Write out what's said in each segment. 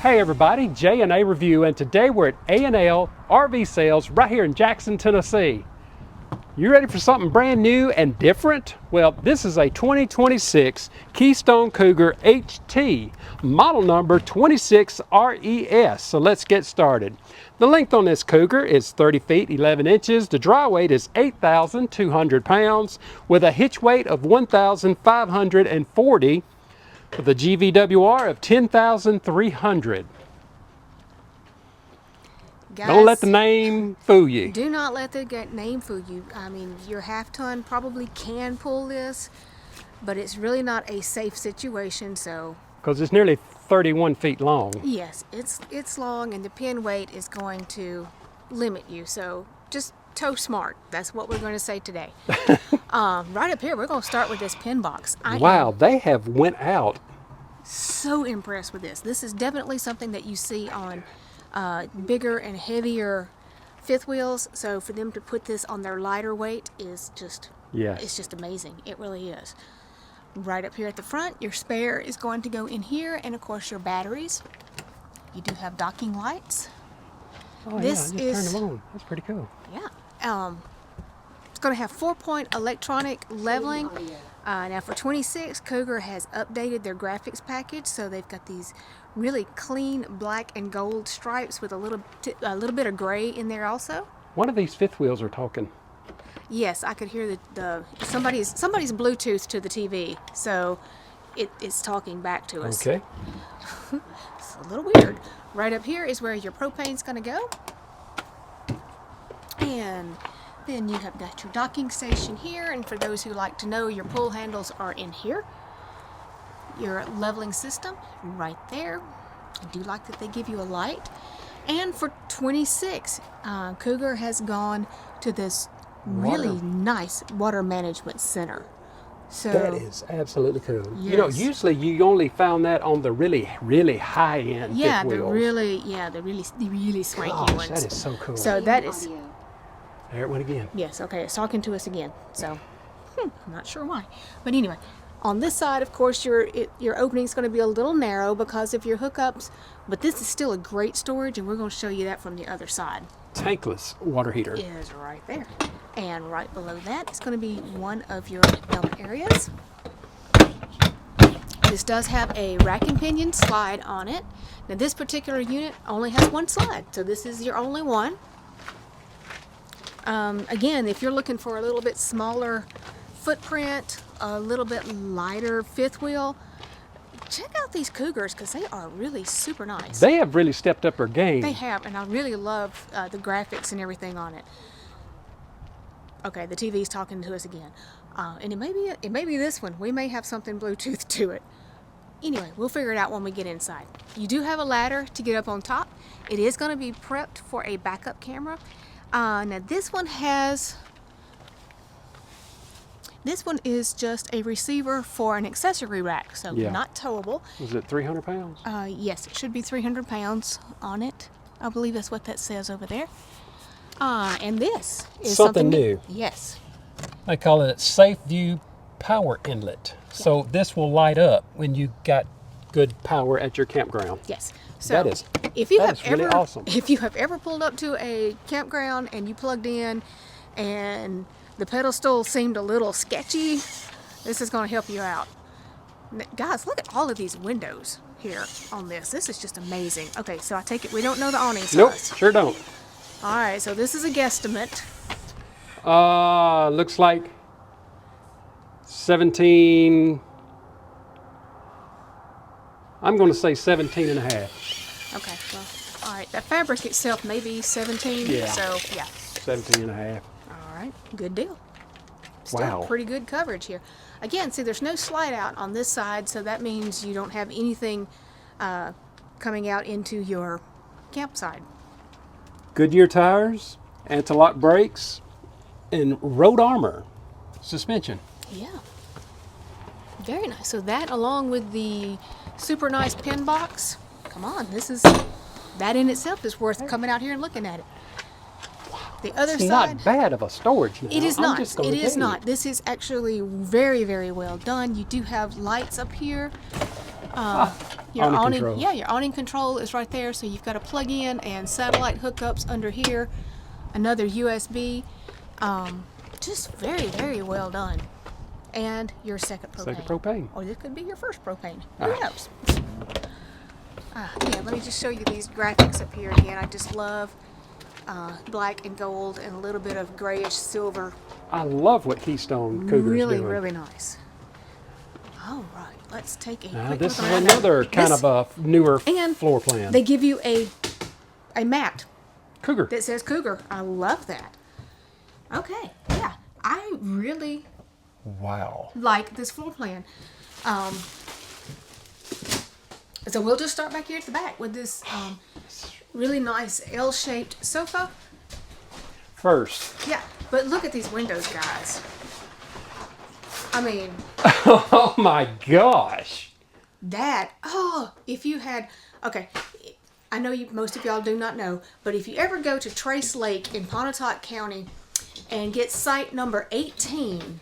Hey everybody, J&A Review, and today we're at A&L RV Sales right here in Jackson, Tennessee. You ready for something brand new and different? Well, this is a 2026 Keystone Cougar HT, model number 26RES. So let's get started. The length on this Cougar is 30 feet 11 inches. The dry weight is 8,200 pounds with a hitch weight of 1,540 with a GVWR of 10,300. Guys, don't let the name fool you. Do not let the name fool you. I mean, your half-ton probably can pull this, but it's really not a safe situation, so... Because it's nearly 31 feet long. Yes, it's long, and the pin weight is going to limit you, so just tow smart. That's what we're going to say today. Right up here, we're going to start with this pin box. Wow, they have went out. So impressed with this. This is definitely something that you see on bigger and heavier fifth wheels. So for them to put this on their lighter weight is just, it's just amazing. It really is. Right up here at the front, your spare is going to go in here, and of course your batteries. You do have docking lights. Oh, this yeah, I just turned them on. That's pretty cool. Yeah. It's going to have 4-point electronic leveling. Now for 26, Cougar has updated their graphics package, so they've got these really clean black and gold stripes with a little bit of gray in there also. One of these fifth wheels are talking. Yes, I could hear somebody's Bluetooth to the TV, so it's talking back to us. Okay. It's a little weird. Right up here is where your propane's going to go. And then you have got your docking station here, and for those who like to know, your pull handles are in here. Your leveling system right there. I do like that they give you a light. And for 26, Cougar has gone to this really nice water management center. So that is absolutely cool. Yes. You know, usually you only found that on the really high end fifth wheels. The really swanky ones. That is so cool. So that is. There it went again. Yes, okay, it's talking to us again. So, I'm not sure why. But anyway, on this side, of course, your opening is going to be a little narrow because of your hookups, but this is still a great storage, and we're going to show you that from the other side. Tankless water heater. Is right there. And right below that is going to be one of your element areas. This does have a rack and pinion slide on it. Now, this particular unit only has one slide, so this is your only one. Again, if you're looking for a little bit smaller footprint, a little bit lighter fifth wheel, check out these Cougars because they are really super nice. They have really stepped up their game. They have, and I really love the graphics and everything on it. Okay, the TV's talking to us again. And it may be this one. We may have something Bluetooth to it. Anyway, we'll figure it out when we get inside. You do have a ladder to get up on top. It is going to be prepped for a backup camera. Now this one is just a receiver for an accessory rack, so not towable. Is it 300 pounds? Yes, it should be 300 pounds on it. I believe that's what that says over there. And this is something new. Yes. I call it Safe View Power Inlet. So this will light up when you got good power at your campground. Yes. So that is really awesome. If you have ever pulled up to a campground and you plugged in and the pedestal seemed a little sketchy, this is going to help you out. Guys, look at all of these windows here on this. This is just amazing. Okay, so I take it we don't know the awning size. Nope, sure don't. All right, so this is a guesstimate. Looks like 17. I'm going to say 17 and a half. Okay, well, all right. That fabric itself may be 17, so yeah. 17 and a half. All right, good deal. Still Wow. Pretty good coverage here. Again, see, there's no slide out on this side, so that means you don't have anything coming out into your campsite. Goodyear tires, anti-lock brakes, and road armor suspension. Yeah. Very nice. So that, along with the super nice pin box, come on, that in itself is worth coming out here and looking at it. The other it's side, not bad of a storage now. it is not. It is not. This is actually very, very well done. You do have lights up here. Your Awning awning, control. yeah, your awning control is right there. So you've got a plug-in and satellite hookups under here. Another USB. Just very, very well done. And your second propane. Second propane. Or this could be your first propane. Ah. Who knows? Yeah, let me just show you these graphics up here again. I just love black and gold and a little bit of grayish silver. I love what Keystone Cougar is Really, doing. really nice. All right, let's take a Now, quick this look is around. another kind This- of a newer and floor plan. They give you a mat Cougar. that says Cougar. I love that. Okay, yeah, I really Wow. like this floor plan. So we'll just start back here at the back with this really nice L-shaped sofa. First. Yeah, but look at these windows, guys. I mean, Oh my gosh. that, if you had, okay, I know most of y'all do not know, but if you ever go to Trace Lake in Pontotoc County and get site number 18,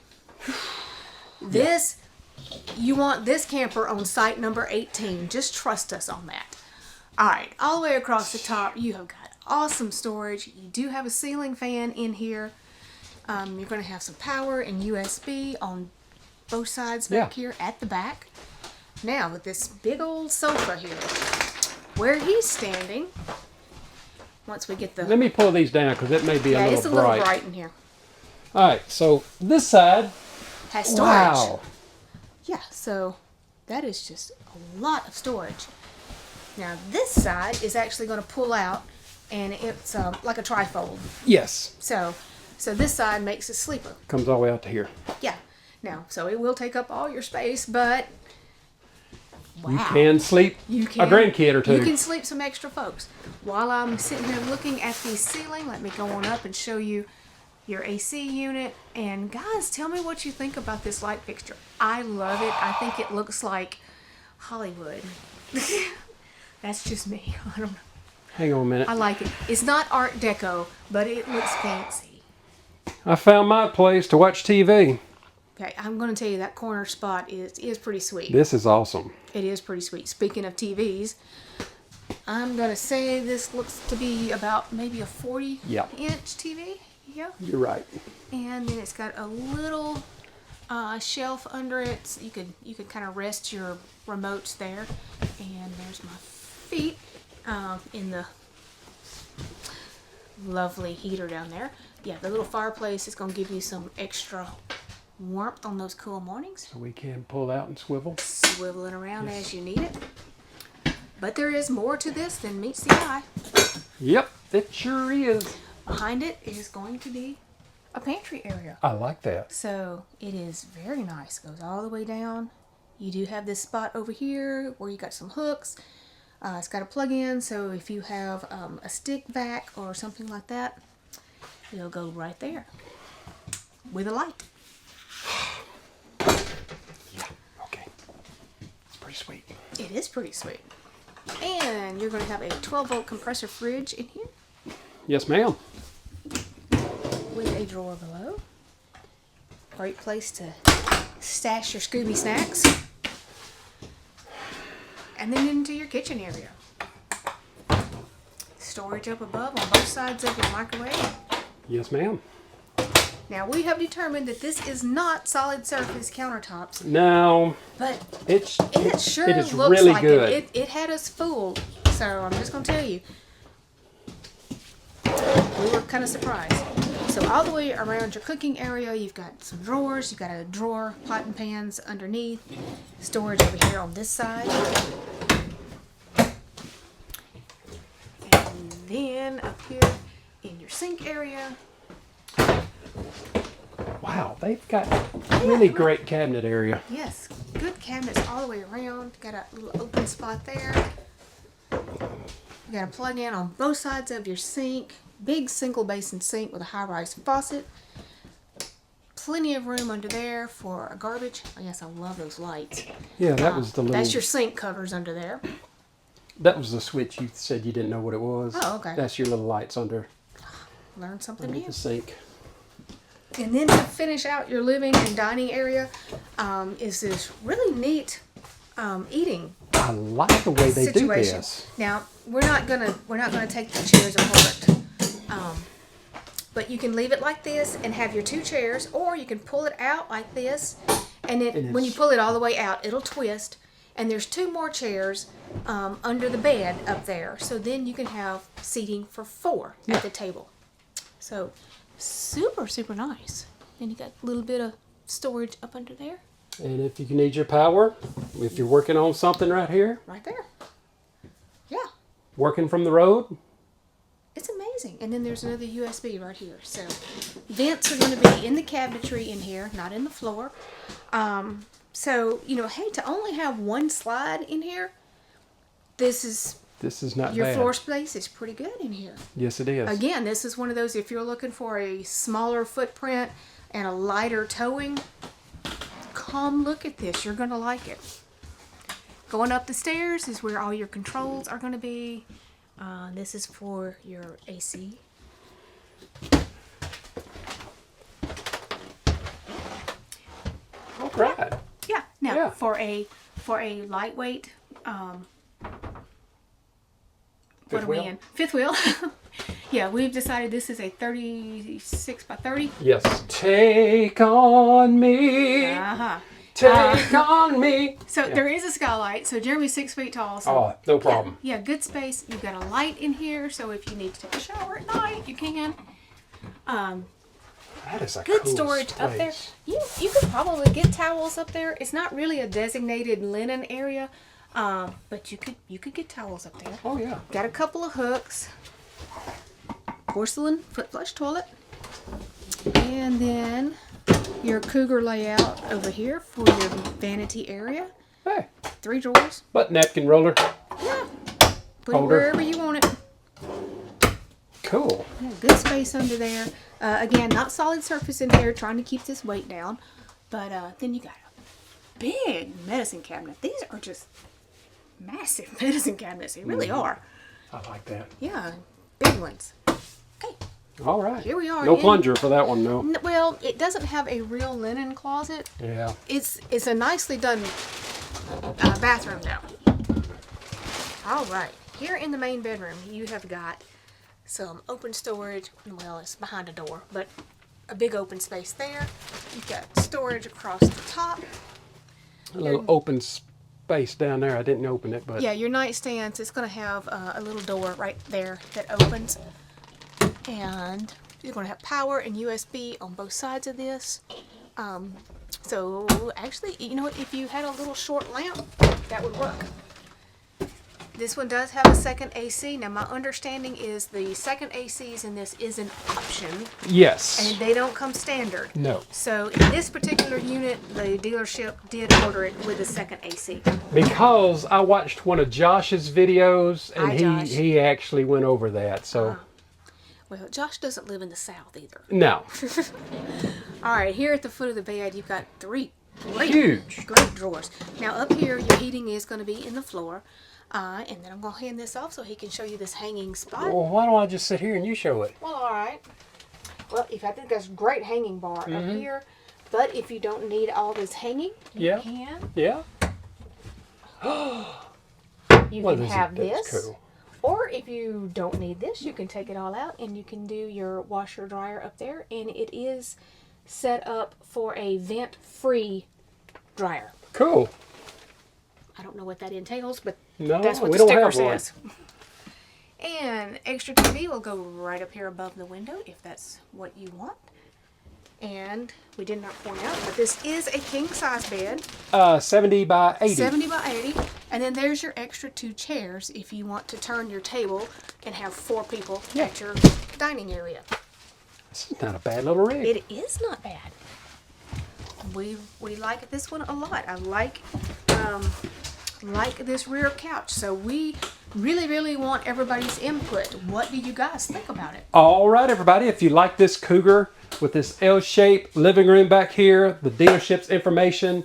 you want this camper on site number 18. Just trust us on that. All right, all the way across the top, you have got awesome storage. You do have a ceiling fan in here. You're going to have some power and USB on both sides back here at the back. Now, with this big old sofa here, where he's standing, once we get the... Let me pull these down because it may be yeah, a it's a little little bright. bright in here. All right, so this side. Has storage. Wow. Yeah, so that is just a lot of storage. Now, this side is actually going to pull out, and it's like a trifold. Yes. So this side makes a sleeper. Comes all the way out to here. Yeah. Now, so it will take up all your space, but wow. You can sleep You a can, grandkid or two. You can sleep some extra folks. While I'm sitting here looking at the ceiling, let me go on up and show you your AC unit. And guys, tell me what you think about this light fixture. I love it. I think it looks like Hollywood. That's just me. I don't know. Hang on a minute. I like it. It's not Art Deco, but it looks fancy. I found my place to watch TV. Okay, I'm going to tell you that corner spot is pretty sweet. This is awesome. It is pretty sweet. Speaking of TVs, I'm going to say this looks to be about maybe a 40-inch TV. Yeah. You're right. And then it's got a little shelf under it. So you could kind of rest your remotes there. And there's my feet in the lovely heater down there. Yeah, the little fireplace is going to give you some extra warmth on those cool mornings. So we can pull out and swivel. Swivel it around as you need it. But there is more to this than meets the eye. Yep, it sure is. Behind it is going to be a pantry area. I like that. So it is very nice. Goes all the way down. You do have this spot over here where you got some hooks. It's got a plug-in, so if you have a stick vac or something like that, it'll go right there with a light. Yeah, okay. It's pretty sweet. It is pretty sweet. And you're going to have a 12-volt compressor fridge in here Yes, ma'am. with a drawer below. Great place to stash your Scooby snacks. And then into your kitchen area. Storage up above on both sides of your microwave. Yes, ma'am. Now, we have determined that this is not solid surface countertops, Now, but it sure is looks really like good. it. It had us fooled. So I'm just going to tell you, we were kind of surprised. So all the way around your cooking area, you've got some drawers. You've got a drawer, pot and pans underneath. Storage over here on this side. And then up here in your sink area. Wow, they've got really great cabinet area. Yes, good cabinets all the way around. Got a little open spot there. You got a plug in on both sides of your sink. Big single basin sink with a high-rise faucet. Plenty of room under there for a garbage. Oh, yes, I love those lights. Yeah, that was the little. That's your sink covers under there. That was the switch you said you didn't know what it was. Oh, okay. That's your little lights under Learn something underneath new. the sink. And then to finish out your living and dining area is this really neat eating I like the way they do situation. this. Now we're not gonna take the chairs apart, but you can leave it like this and have your 2 chairs, or you can pull it out like this, and then when you pull it all the way out, it'll twist. And there's 2 more chairs under the bed up there, so then you can have seating for 4 at the table. So super nice. And you got a little bit of storage up under there. And if you need your power, if you're working on something right here, Right there. Yeah. working from the road. It's amazing. And then there's another USB right here. So vents are going to be in the cabinetry in here, not in the floor. So, you know, hey, to only have 1 slide in here, this is not your bad. floor space is pretty good in here. Yes, it is. Again, this is one of those, if you're looking for a smaller footprint and a lighter towing, come look at this. You're going to like it. Going up the stairs is where all your controls are going to be. This is for your AC. All right. Yeah. Now, Yeah. for a lightweight, what are we in? 5th wheel. Yeah, we've decided this is a 36 by 30. Yes. Take on me. Uh-huh. Take on me. So there is a skylight. So Jeremy's 6 feet tall. So Oh, no problem. yeah, good space. You've got a light in here, so if you need to take a shower at night, you can. That is a Good cool storage up there. space. You could probably get towels up there. It's not really a designated linen area, but you could get towels up there. Oh yeah. Got a couple of hooks. Porcelain foot flush toilet. And then your Cougar layout over here for your vanity area. Hey. 3 drawers. Butt napkin roller. Yeah. Put Holder. it wherever you want it. Cool. Yeah, good space under there. Again, not solid surface in here, trying to keep this weight down. But then you got a big medicine cabinet. These are just massive medicine cabinets. They really are. I like that. Yeah, big ones. Okay, All right. here we are. No plunger for that one, no. Well, it doesn't have a real linen closet. Yeah. It's a nicely done bathroom though. All right, here in the main bedroom, you have got some open storage. Well, it's behind a door, but a big open space there. You've got storage across the top. A little open space down there. I didn't open it, but Yeah, your nightstands, it's going to have a little door right there that opens. And you're going to have power and USB on both sides of this. So actually, you know what, if you had a little short lamp, that would work. This one does have a second AC. Now my understanding is the second ACs in this is an option, yes. and they don't come standard. No. So in this particular unit, the dealership did order it with a second AC. Because I watched one of Josh's videos and Hi, Josh. he actually went over that. So Well, Josh doesn't live in the South either. no. All right, here at the foot of the bed, you've got 3 Huge. great drawers. Now up here, your heating is going to be in the floor. And then I'm going to hand this off so he can show you this hanging spot. Well, why don't I just sit here and you show it? Well, all right. Well, I think there's a great hanging bar up here. But if you don't need all this hanging, you can. Yeah. You Well, can have that's this. cool. Or if you don't need this, you can take it all out and you can do your washer dryer up there. And it is set up for a vent-free dryer. Cool. I don't know what that entails, but No, that's what we the don't sticker have one. says. And extra TV will go right up here above the window if that's what you want. And we did not point out, but this is a king size bed. 70 by 80. 70 by 80. And then there's your extra 2 chairs if you want to turn your table and have 4 people at your dining area. This is not a bad little rig. It is not bad. We like this one a lot. I like this rear couch. So we really want everybody's input. What do you guys think about it? All right, everybody. If you like this Cougar with this L-shaped living room back here, the dealership's information,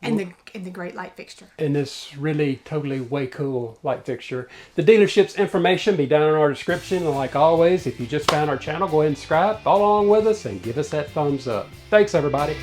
And the great light fixture. and this really totally way cool light fixture. The dealership's information be down in our description. And like always, if you just found our channel, go ahead and subscribe, follow along with us, and give us that thumbs up. Thanks, everybody.